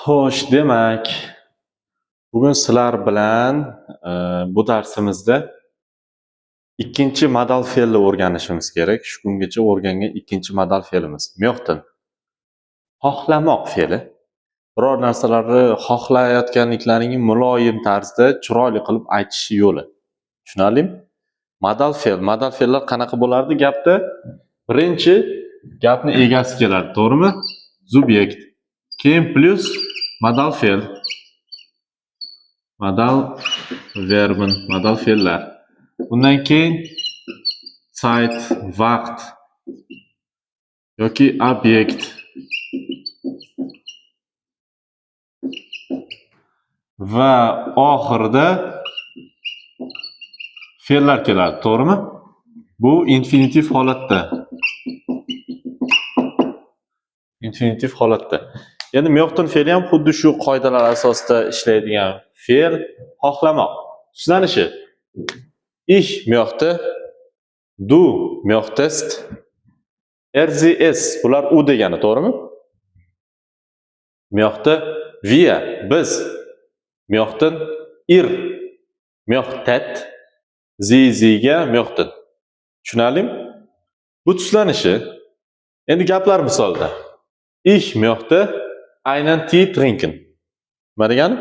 Xo'sh, demak, bugun sizlar bilan bu darsimizda ikkinchi modal fe'lni o'rganishimiz kerak. Shu kungacha o'rgangan ikkinchi modal fe'limiz Myoktin. Xohlamoq fe'li. Biror narsalarni xohlayotganliklaringni muloyim tarzda chiroyli qilib aytish yo'li. Tushunarlimi? Modal fe'l. Modal fe'llar qanaqa bo'lardi gapda? Birinchi gapni egasi keladi, to'g'rimi? Subyekt. Keyin plus modal fe'l. Modal verben, modal fe'llar. Bundan keyin Zeit, vaqt yoki obyekt va oxirida fe'llar keladi, to'g'rimi? Bu infinitiv holatda. Infinitiv holatda. Endi Myoktin fe'li ham xuddi shu qoidalar asosida ishlaydigan fe'l, xohlamoq. Tushunilishi. Ich möchte, du möchtest, sie es. Bular u degani, to'g'rimi? Möchte, wir, biz. Möchten, ihr. Möchtet, sie ga möchten. Tushunarlimi? Bu tushunilishi. Endi gaplar misolida. Ich möchte einen Tee trinken. Nima degani?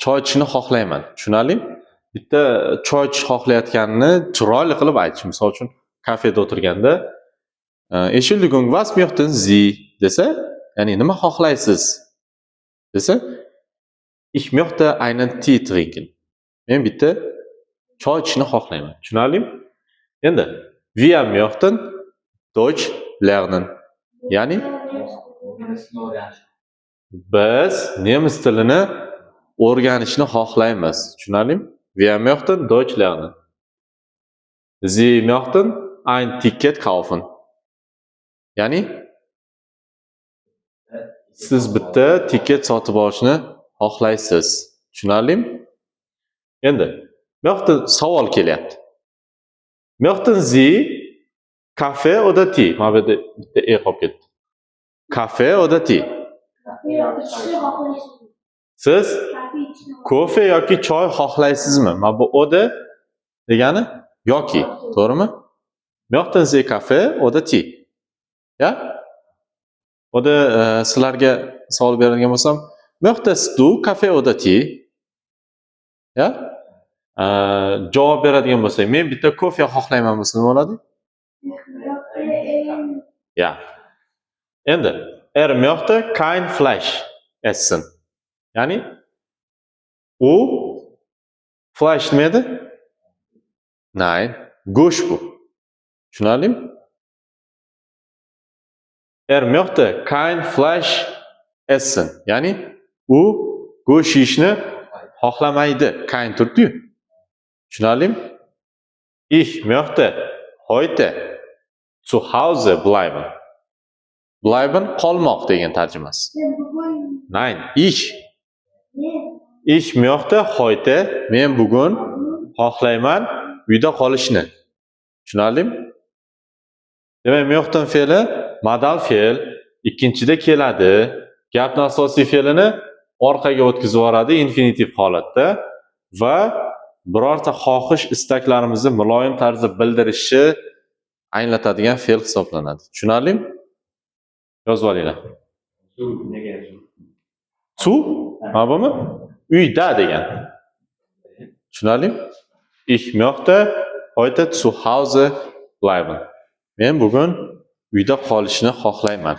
Choy ichishni xohlayman. Tushunarlimi? Bitta choy ichish xohlayotganini chiroyli qilib aytish. Misol uchun, kafeda o'tirganda, "Entschuldigung, was möchten Sie?" desa, ya'ni nima xohlaysiz? desa, "Ich möchte einen Tee trinken." Men bitta choy ichishni xohlayman. Tushunarlimi? Endi wir möchten Deutsch lernen. Ya'ni biz nemis tilini o'rganishni xohlaymiz. Tushunarlimi? Wir möchten Deutsch lernen. Sie möchten ein Ticket kaufen. Ya'ni siz bitta tiket sotib olishni xohlaysiz. Tushunarlimi? Endi möchten savol kelyapti. Möchten Sie Kafe oder Tee? Mana bu yerda bitta qolib ketdi. Kafe oder Tee? Siz kofe yoki choy xohlaysizmi? Mana bu oda degani yoki, to'g'rimi? Möchten Sie Kafe oder Tee? Ya? Oda sizlarga savol beradigan bo'lsam, möchtest du Kafe oder Tee? Ya? Javob beradigan bo'lsak, men bitta kofe xohlayman desa nima bo'ladi? Ya. Endi möchte kein Fleisch essen. Ya'ni u Fleisch nima edi? Nein, go'sht bu. Tushunarlimi? Möchte kein Fleisch essen. Ya'ni u go'sht yeyishni xohlamaydi. Kein turibdi-yu. Tushunarlimi? Ich möchte heute zu Hause bleiben. Bleiben qolmoq degan tarjimasi. Nein, ich möchte heute, men bugun xohlayman uyda qolishni. Tushunarlimi? Demak, Myoktin fe'li modal fe'l ikkinchida keladi. Gapning asosiy fe'lini orqaga o'tkazib yuboradi infinitiv holatda va birorta xohish istaklarimizni muloyim tarzda bildirishni anglatadigan fe'l hisoblanadi. Tushunarlimi? Yozib olinglar. Zu? Mana bumi? Uyda degan. Tushunarlimi? Ich möchte heute zu Hause bleiben. Men bugun uyda qolishni xohlayman.